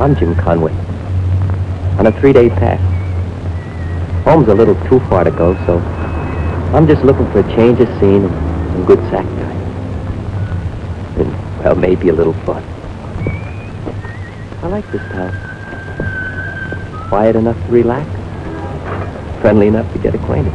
I'm Jim Conway. On a 3-day pass. Home's a little too far to go, so I'm just looking for a change of scene and some good sack time. And, well, maybe a little fun. I like this town. Quiet enough to relax. Friendly enough to get acquainted.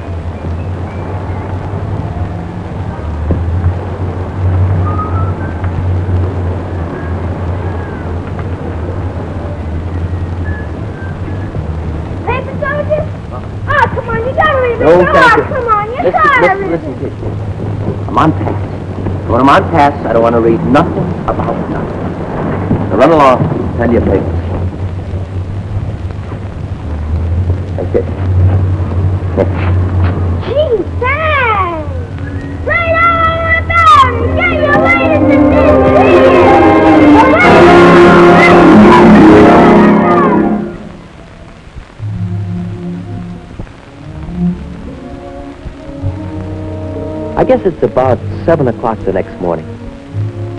No, come on, you gotta listen, kid. I'm on pass. When I'm on pass, I don't want to read nothing about nothing. So run along, tell your papers. That's it. Gee, thanks! Right on about it! Get your latest edition! I guess it's about 7 o'clock the next morning.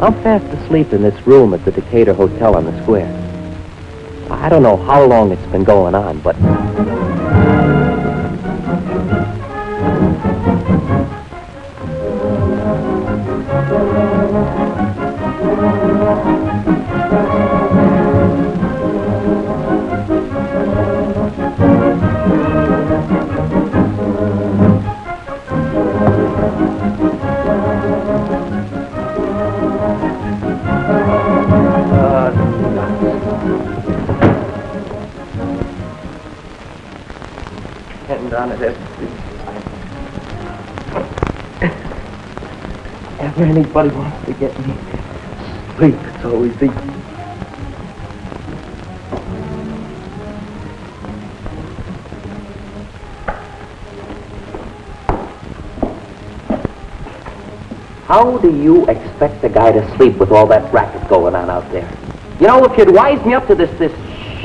I'm fast asleep in this room at the Decatur Hotel on the square. I don't know how long it's been going on, but... on it Ever anybody wants to get me sleep, it's always the... How do you expect a guy to sleep with all that racket going on out there? You know, if you'd wised me up to this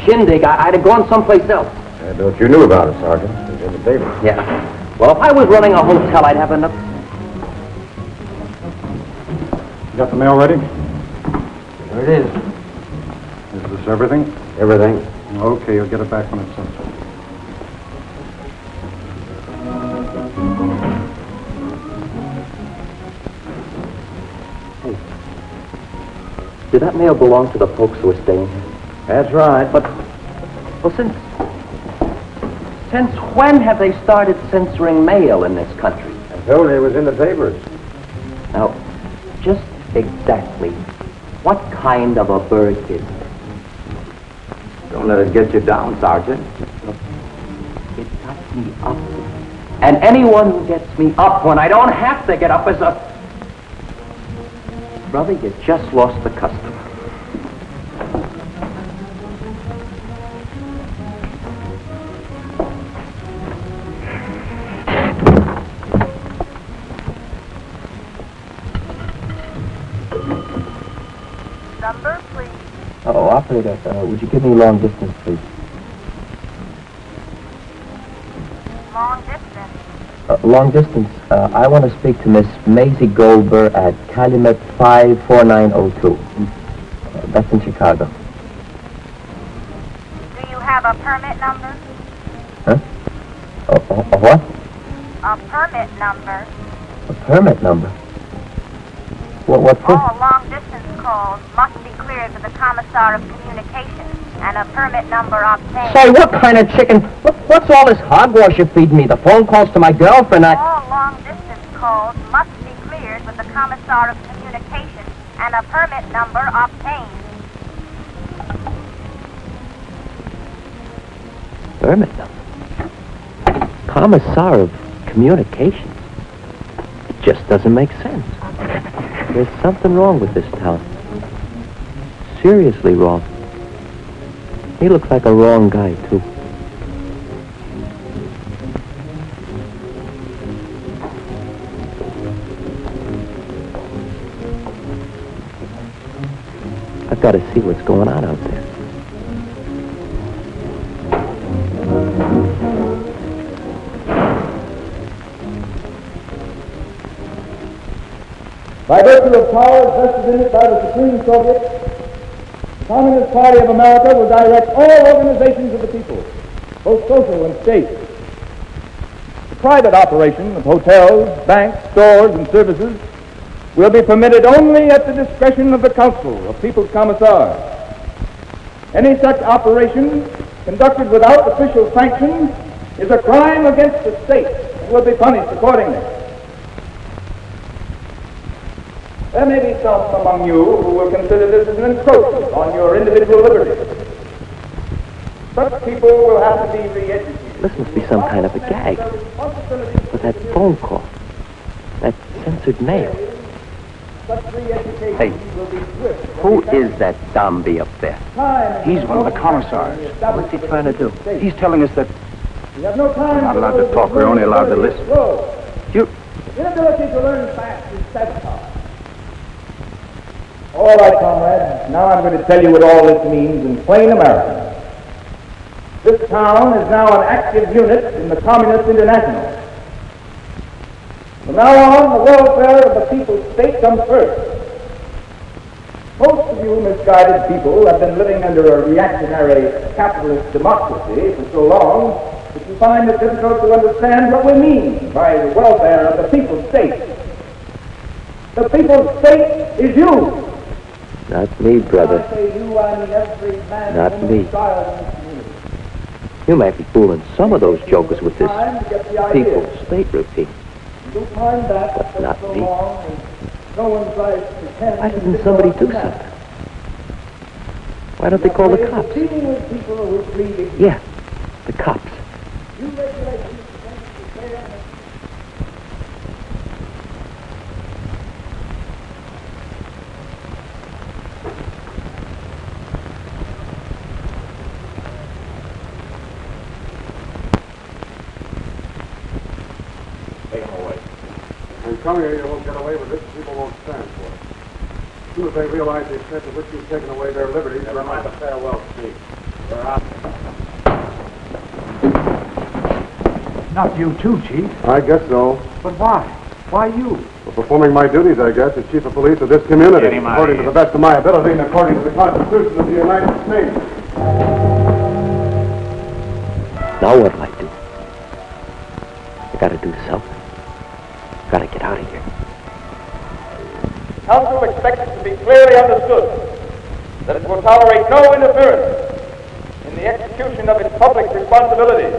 shindig, I'd have gone someplace else. I thought you knew about it, Sergeant. It was in the paper. Yeah. Well, if I was running a hotel, I'd have enough... You got the mail ready? There it is. Is this everything? Everything. Okay, you'll get it back when it's sent. Hey, did that mail belong to the folks who are staying here? That's right. But, well, since when have they started censoring mail in this country? I told you it was in the papers. Now, just exactly what kind of a bird is it? Don't let it get you down, Sergeant. It got me up. And anyone who gets me up when I don't have to get up is a... Brother, you just lost the customer. Number, please. Oh, operator, would you give me long distance, please? Long distance. Long distance. I want to speak to Miss Maisie Goldberg at Calumet 54902. That's in Chicago. Do you have a permit number? Huh? A what? A permit number. A permit number? What for? All long-distance calls must be cleared to the Commissar of Communications and a permit number obtained. Say, what kind of chicken? What's all this hogwash you're feeding me? The phone calls to my girlfriend, All long-distance calls must be cleared with the Commissar of Communications and a permit number obtained. Permit number? Commissar of Communications? It just doesn't make sense. There's something wrong with this town. Seriously wrong. He looks like a wrong guy, too. I've got to see what's going on out there. By virtue of powers vested in it by the Supreme Soviet, Communist Party of America will direct all organizations of the people, both social and state. The private operation of hotels, banks, stores, and services will be permitted only at the discretion of the Council of People's Commissars. Any such operation conducted without official sanction is a crime against the state and will be punished accordingly. There may be some among you who will consider this as an encroachment on your individual liberty. Such people will have to be re-educated. This must be some kind of a gag. But that phone call, that censored mail. Hey, Who is that zombie up there? He's one of the commissars. What's he trying to do? He's telling us that we have no time. we're not allowed to talk, we're only allowed to listen. You... Inability to learn fast is sabotage. All right, comrade. Now I'm going to tell you what all this means in plain American. This town is now an active unit in the Communist International. From now on, the welfare of the people's state comes first. Most of you misguided people have been living under a reactionary capitalist democracy for so long that you find it difficult to understand what we mean by the welfare of the people's state. The people's state is you. Not me, brother. When I say you, I mean every man, Not woman, me. and child in this community. You might be fooling some of those jokers with this Time to get the idea. people's state routine. You'll find that But for not so me. long, and no one tries to pretend. Why that doesn't they somebody don't do that. something? Why don't they call the We're cops? dealing with people who really Yeah, the cops. you regulate these things to fair and Take him away. And come here, you won't get away with it. People won't stand for it. As soon as they realize the extent to which you've taken away their liberties, never mind the farewell speech. They're out. Not you too, Chief. I guess so. But why? Why you? For performing my duties, I guess, as chief of police of this community, Get him out of according to here. the best of my ability and according to the Constitution of the United States. Now what'll I do? I gotta do something. Gotta get out of here. Council expects it to be clearly understood that it will tolerate no interference in the execution of its public responsibilities.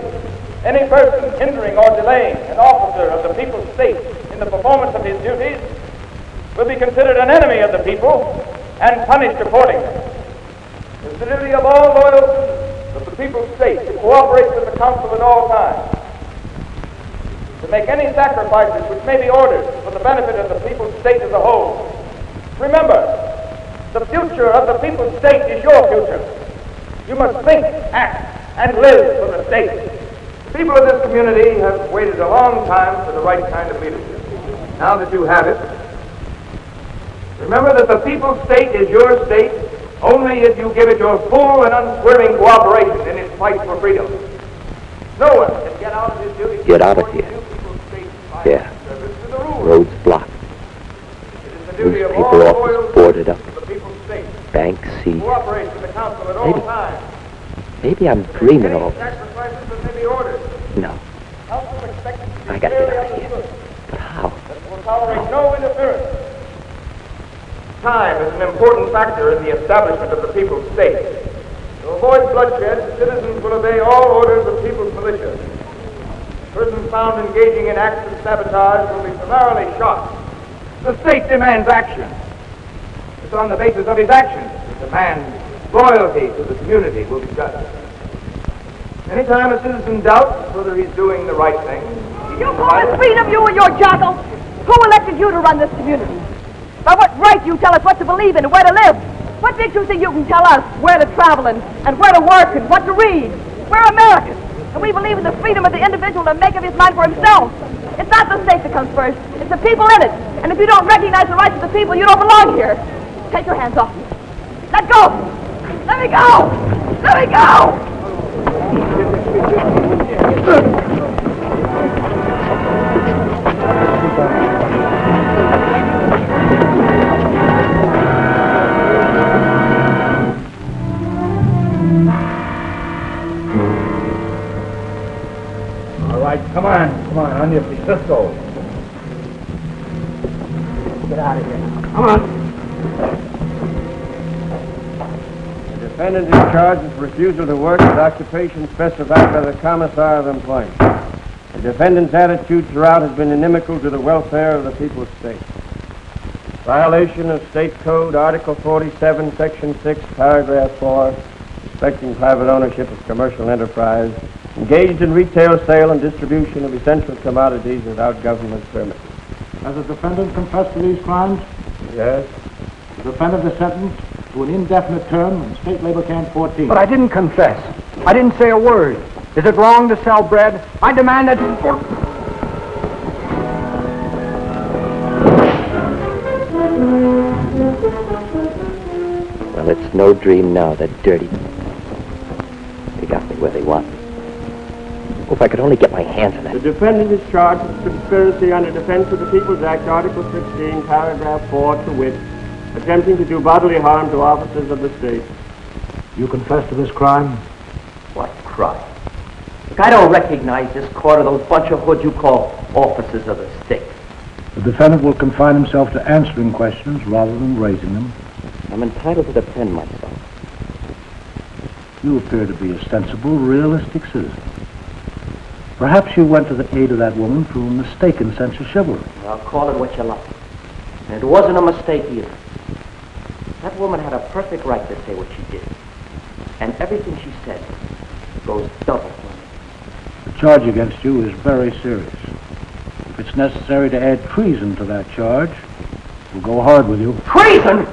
Any person hindering or delaying an officer of the people's state in the performance of his duties will be considered an enemy of the people and punished accordingly. It is the duty of all loyal citizens of the people's state to cooperate with the council at all times, to make any sacrifices which may be ordered for the benefit of the people's state as a whole. Remember, the future of the people's state is your future. You must think, act, and live for the state. The people of this community have waited a long time for the right kind of leadership. Now that you have it, remember that the people's state is your state only if you give it your full and unswerving cooperation in its fight for freedom. No one can get out of his duty. Get out of here. Yeah. Roads blocked. Newspaper office boarded up. Bank seized. Cooperate with the council at all times. Maybe I'm dreaming all this. Sacrifices that may be ordered. No. Council expects it to be I gotta get clearly out of here. understood But how? that it will tolerate no interference. Time is an important factor in the establishment of the people's state. To avoid bloodshed, citizens will obey all orders of people's militia. Persons found engaging in acts of sabotage will be summarily shot. The state demands action. It's on the basis of his actions that demands loyalty to the community will be judged. Anytime a citizen doubts whether he's doing the right thing, You call it freedom, you and your jackal? Who elected you to run this community? By what right you tell us what to believe in and where to live? What makes you think you can tell us where to travel and where to work and what to read? We're Americans, and we believe in the freedom of the individual to make up his mind for himself. It's not the state that comes first, it's the people in it. And if you don't recognize the rights of the people, you don't belong here. Take your hands off me. Let go! Let me go! Let me go! Cisco. Get out of here. Come on. The defendant is charged with refusal to work at occupation specified by the Commissar of Employment. The defendant's attitude throughout has been inimical to the welfare of the people's state. Violation of State Code, Article 47, Section 6, Paragraph 4, respecting private ownership of commercial enterprise, engaged in retail sale and distribution of essential commodities without government permit. Has the defendant confessed to these crimes? Yes? The defendant is sentenced to an indefinite term in State Labor Camp 14. But I didn't confess. I didn't say a word. Is it wrong to sell bread? I demand that... Well, it's no dream now, that dirty. They got me where they want me. Oh, if I could only get my hands on The that. defendant is charged with conspiracy under Defense of the People's Act, Article 16, Paragraph 4, to wit, attempting to do bodily harm to officers of the state. You confess to this crime? What crime? Look, I don't recognize this court or those bunch of hoods you call officers of the state. The defendant will confine himself to answering questions rather than raising them. I'm entitled to defend myself. You appear to be a sensible, realistic citizen. Perhaps you went to the aid of that woman through a mistaken sense of chivalry. I'll call it what you like. And it wasn't a mistake either. That woman had a perfect right to say what she did. And everything she said goes double for me. The charge against you is very serious. If it's necessary to add treason to that charge, we'll go hard with you. Treason?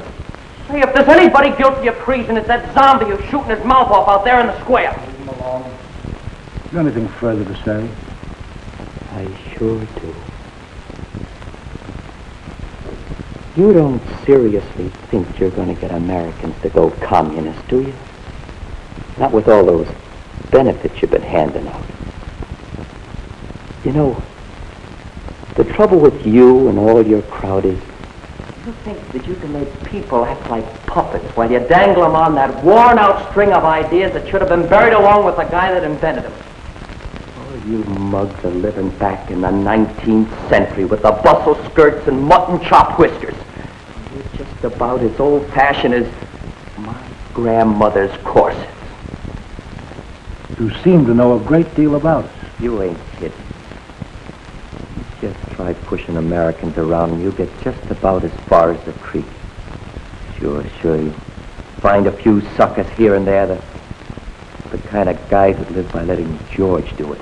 Say, if there's anybody guilty of treason, it's that zombie who's shooting his mouth off out there in the square. Leave him alone. Is there anything further to say? I sure do. You don't seriously think you're going to get Americans to go communist, do you? Not with all those benefits you've been handing out. You know, the trouble with you and all your crowd is you think that you can make people act like puppets while you dangle them on that worn-out string of ideas that should have been buried along with the guy that invented them. Oh, you mugs are living back in the 19th century with the bustle skirts and mutton chop whiskers. You're just about as old-fashioned as my grandmother's corsets. You seem to know a great deal about us. You ain't kidding. Just try pushing Americans around and you get just about as far as the creek. Sure, you find a few suckers here and there, the kind of guys that live by letting George do it.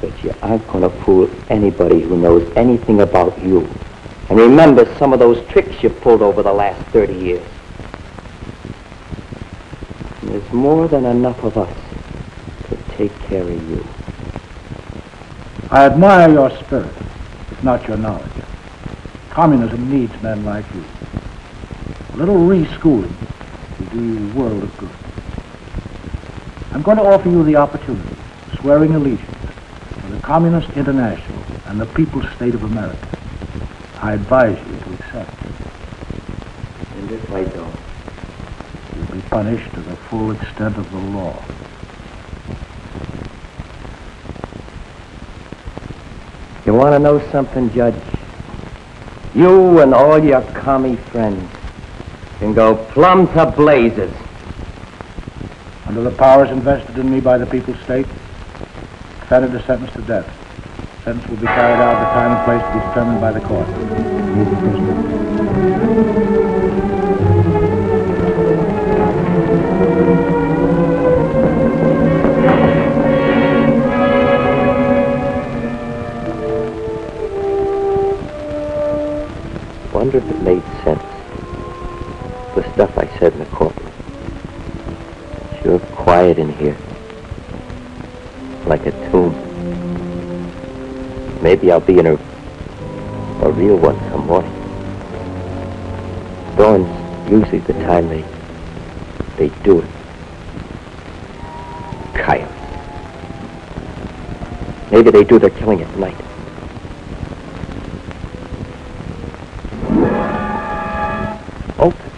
But you aren't going to fool anybody who knows anything about you. And remember some of those tricks you pulled over the last 30 years. And there's more than enough of us to take care of you. I admire your spirit, if not your knowledge. Communism needs men like you. A little reschooling will do you a world of good. I'm going to offer you the opportunity of swearing allegiance to the Communist International and the People's State of America. I advise you to accept. And if I don't? You'll be punished to the full extent of the law. You want to know something, Judge? You and all your commie friends can go plumb to blazes. Under the powers invested in me by the People's State, defendant is sentenced to death. Sentence will be carried out at the time and place to be determined by the court. Move the prisoner. Wonder if it made sense, the stuff I said in the courtroom. Sure quiet in here, like a tomb. Maybe I'll be in a real one some morning. Dawn's usually the time they do it. Coyotes. Maybe they do their killing at night. Open.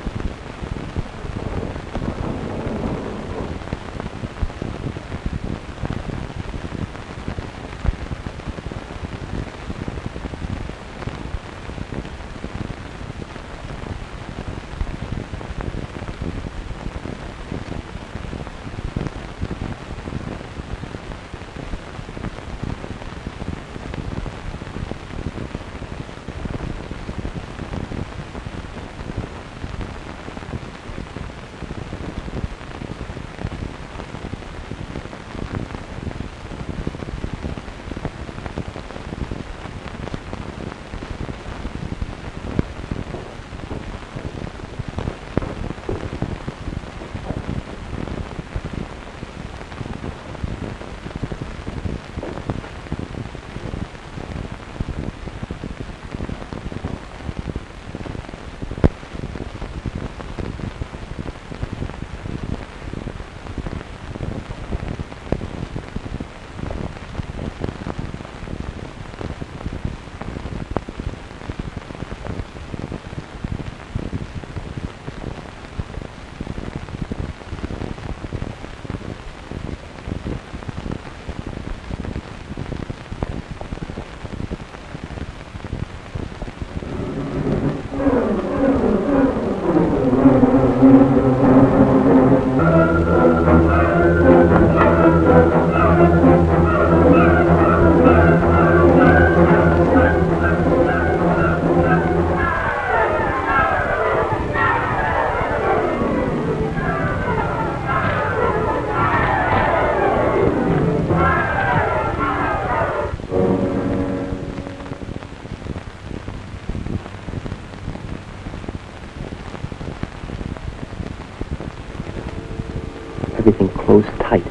everything closed tight.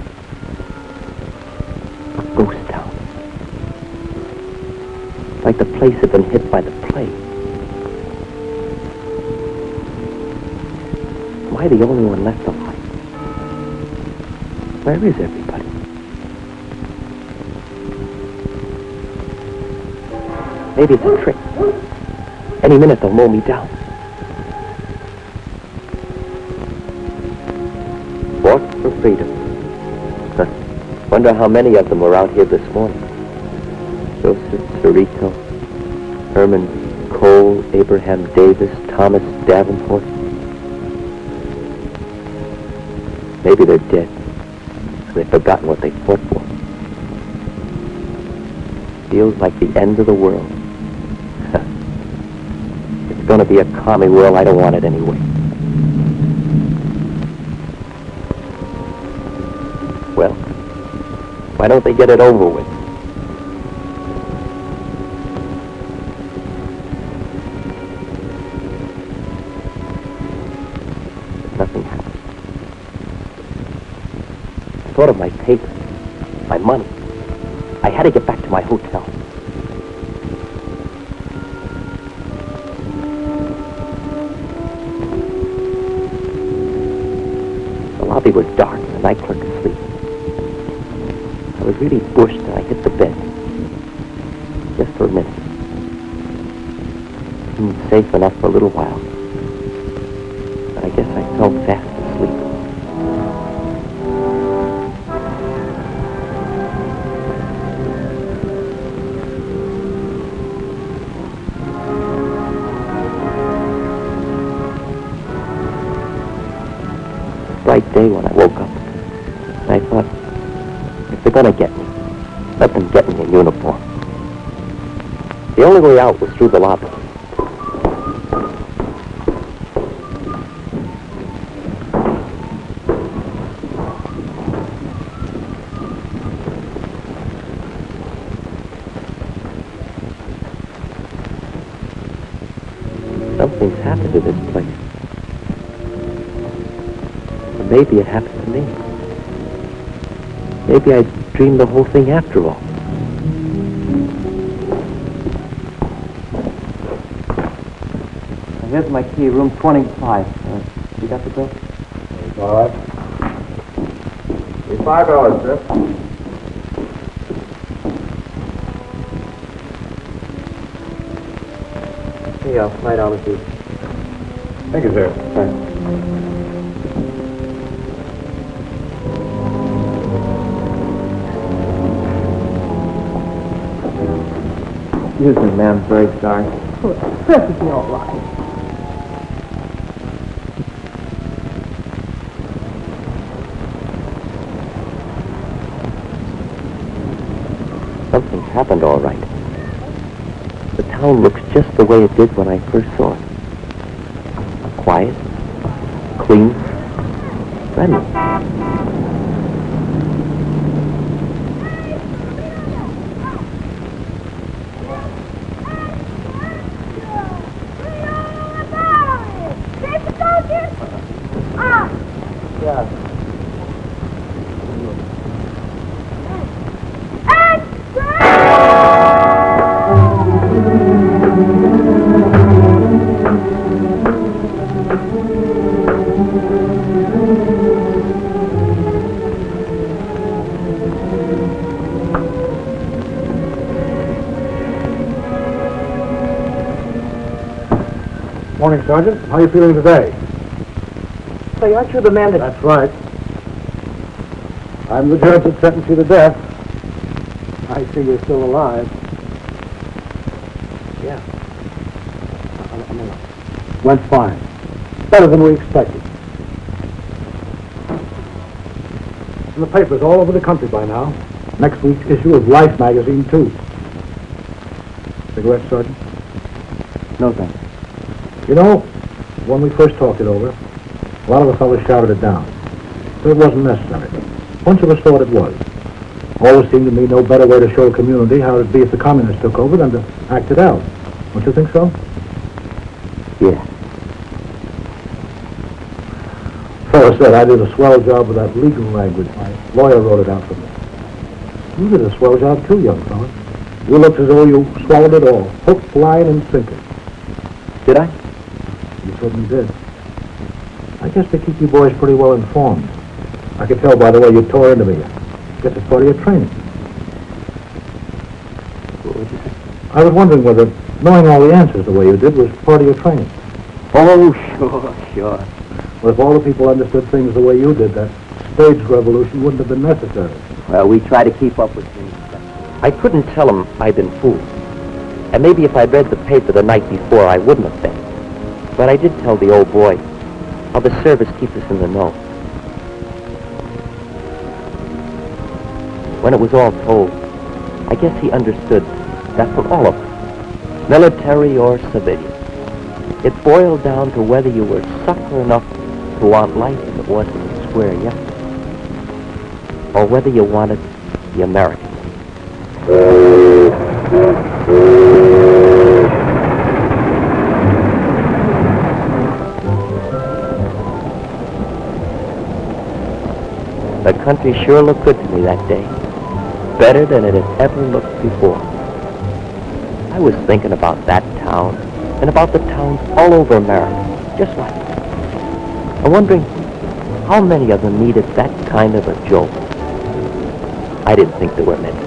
A ghost town. Like the place had been hit by the plague. Am I the only one left alive? Where is everybody? Maybe it's a trick. Any minute they'll mow me down. Walk for freedom. Wonder how many of them were out here this morning. Joseph Cerrito, Herman Cole, Abraham Davis, Thomas Davenport. Maybe they're dead. They've forgotten what they fought for. Feels like the end of the world. It's going to be a commie world. I don't want it anyway. Well, why don't they get it over with? Nothing happened. I thought of my papers, my money. I had to get back to my hotel. The lobby was dark and the night clerk asleep. I was really bushed and I hit the bed. Just for a minute. Seemed safe enough for a little while. But I guess I fell fast asleep. Bright day when I woke up. And I thought, if they're gonna get me, let them get me in uniform. The only way out was through the lobby. Something's happened to this place. Or maybe it happened to me. Maybe I dreamed the whole thing after all. Here's my key, room 25. You got the bill? It's all right. It's $5, sir. Here you go, $5 each. Thank you, sir. Thanks. Excuse me, ma'am. Very sorry. Oh, it's perfectly all right. Something's happened all right. The town looks just the way it did when I first saw it. Quiet, clean, friendly. Morning, Sergeant. How are you feeling today? Say, aren't you the man that... That's right. I'm the judge that sentenced you to death. I see you're still alive. Yeah. I'm alive. Went fine. Better than we expected. In the papers all over the country by now. Next week's issue of Life magazine, too. Cigarette, Sergeant? No, thanks. You know, when we first talked it over, a lot of the fellows shouted it down. But it wasn't necessary. A bunch of us thought it was. Always seemed to me no better way to show a community how it'd be if the communists took over than to act it out. Don't you think so? Yeah. Fellas I said, I did a swell job with that legal language. My lawyer wrote it out for me. You did a swell job too, young fella. You looked as though you swallowed it all. Hook, line, and sinker. Did I? You certainly did. I guess they keep you boys pretty well informed. I could tell by the way you tore into me. I guess it's part of your training. What would you say? I was wondering whether knowing all the answers the way you did was part of your training. Oh, sure. Well, if all the people understood things the way you did, that stage revolution wouldn't have been necessary. Well, we try to keep up with things. I couldn't tell him I'd been fooled. And maybe if I'd read the paper the night before, I wouldn't have been. But I did tell the old boy how the service keeps us in the know. When it was all told, I guess he understood that for all of us, military or civilian, it boiled down to whether you were sucker enough to want life as it was in the square yesterday, or whether you wanted the American. The country sure looked good to me that day, better than it had ever looked before. I was thinking about that town and about the towns all over America, just like it. I'm wondering how many of them needed that kind of a jolt. I didn't think there were many.